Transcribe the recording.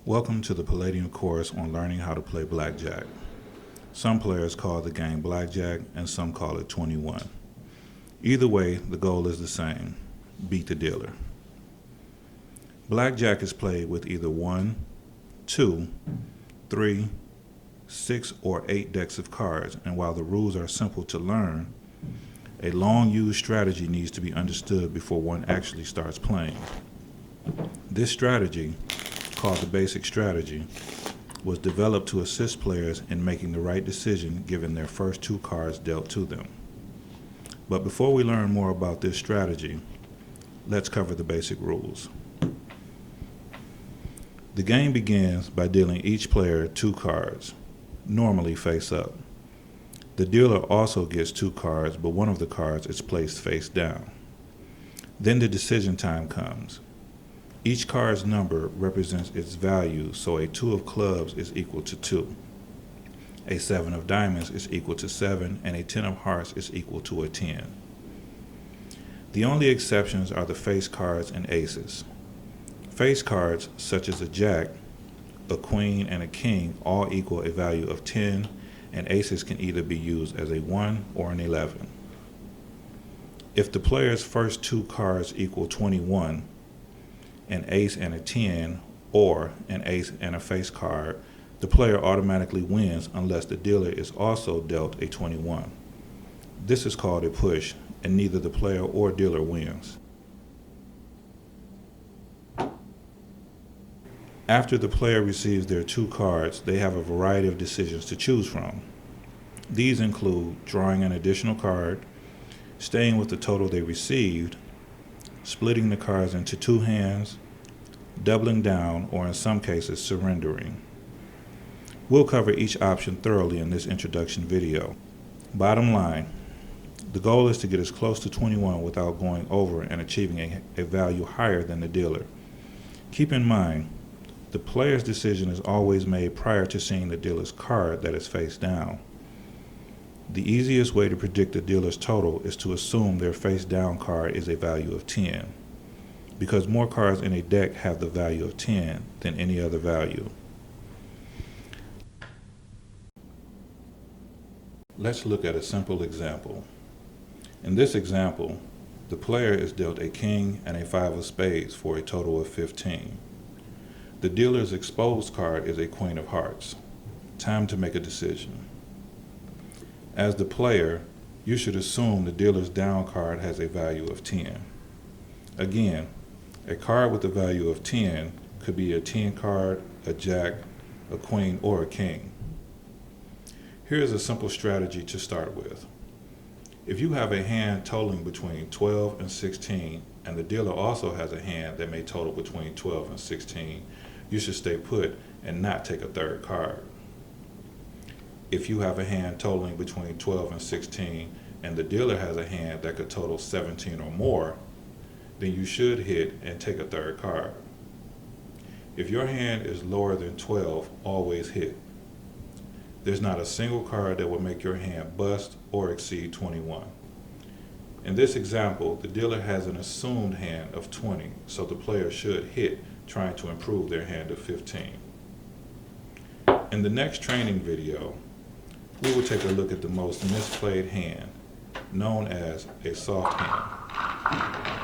Welcome to the Palladium course on learning how to play Blackjack. Some players call the game Blackjack and some call it 21. Either way, the goal is the same: beat the dealer. Blackjack is played with either 1, 2, 3, 6, or 8 decks of cards, and while the rules are simple to learn, a long-used strategy needs to be understood before one actually starts playing. This strategy, called the basic strategy, was developed to assist players in making the right decision given their first 2 cards dealt to them. But before we learn more about this strategy, let's cover the basic rules. The game begins by dealing each player 2 cards, normally face up. The dealer also gets 2 cards, but one of the cards is placed face down. Then the decision time comes. Each card's number represents its value, so a 2 of clubs is equal to 2. A 7 of diamonds is equal to 7, and a 10 of hearts is equal to a 10. The only exceptions are the face cards and aces. Face cards, such as a jack, a queen, and a king, all equal a value of 10, and aces can either be used as a 1 or an 11. If the player's first 2 cards equal 21, an ace and a 10, or an ace and a face card, the player automatically wins unless the dealer is also dealt a 21. This is called a push, and neither the player or dealer wins. After the player receives their 2 cards, they have a variety of decisions to choose from. These include drawing an additional card, staying with the total they received, splitting the cards into 2 hands, doubling down, or in some cases surrendering. We'll cover each option thoroughly in this introduction video. Bottom line, the goal is to get as close to 21 without going over and achieving a value higher than the dealer. Keep in mind, the player's decision is always made prior to seeing the dealer's card that is face down. The easiest way to predict the dealer's total is to assume their face down card is a value of 10, because more cards in a deck have the value of 10 than any other value. Let's look at a simple example. In this example, the player is dealt a king and a 5 of spades for a total of 15. The dealer's exposed card is a queen of hearts. Time to make a decision. As the player, you should assume the dealer's down card has a value of 10. Again, a card with a value of 10 could be a 10 card, a jack, a queen, or a king. Here's a simple strategy to start with. If you have a hand totaling between 12 and 16, and the dealer also has a hand that may total between 12 and 16, you should stay put and not take a 3rd card. If you have a hand totaling between 12 and 16, and the dealer has a hand that could total 17 or more, then you should hit and take a 3rd card. If your hand is lower than 12, always hit. There's not a single card that will make your hand bust or exceed 21. In this example, the dealer has an assumed hand of 20, so the player should hit, trying to improve their hand of 15. In the next training video, we will take a look at the most misplayed hand, known as a soft hand.